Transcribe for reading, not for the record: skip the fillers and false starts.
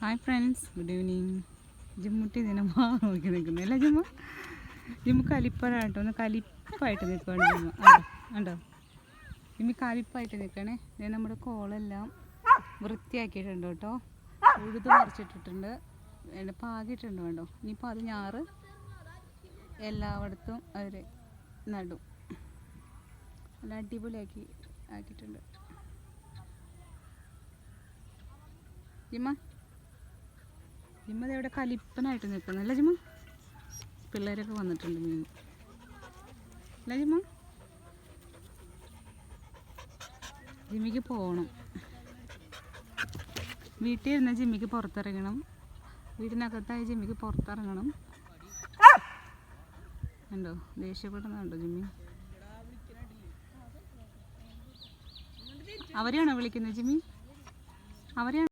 Hi friends, good evening. ജിമ്മുട്ടി ദിനമാ നോക്കി നിൽക്കുന്നില്ല ജിമ്മ. ജിമ്മ് കലിപ്പറാട്ടോ, ഒന്ന് കലിപ്പായിട്ട് നിൽക്കുകയാണ് ജിമ്മ. ഉണ്ടോ ജിമ്മി കലിപ്പായിട്ട് നിൽക്കണേ. ഞാൻ നമ്മുടെ കോളെല്ലാം വൃത്തിയാക്കിയിട്ടുണ്ട് കേട്ടോ. ഉഴുത് മറിച്ചിട്ടിട്ടുണ്ട്, പാകിയിട്ടുണ്ട് വേണ്ടോ. ഇനിയിപ്പോൾ അത് ഞാറ് എല്ലായിടത്തും അവർ നടും. നല്ല അടിപൊളിയാക്കി ആക്കിയിട്ടുണ്ട് ജിമ്മ. ജിമ്മ ഇവിടെ കലിപ്പനായിട്ട് നിൽക്കുന്നല്ല ജിമ്മ. പിള്ളേരൊക്കെ വന്നിട്ടുണ്ട് മീൻ അല്ല ജിമ്മ. ജിമ്മിക്ക് പോകണം. വീട്ടിൽ ഇരുന്ന ജിമ്മിക്ക് പുറത്തിറങ്ങണം. വീടിനകത്തായി ജിമ്മിക്ക് പുറത്തിറങ്ങണം. ഉണ്ടോ ദേഷ്യപ്പെടുന്നുണ്ടോ ജിമ്മി? അവരെയാണോ വിളിക്കുന്നത് ജിമ്മി? അവരെയാണ്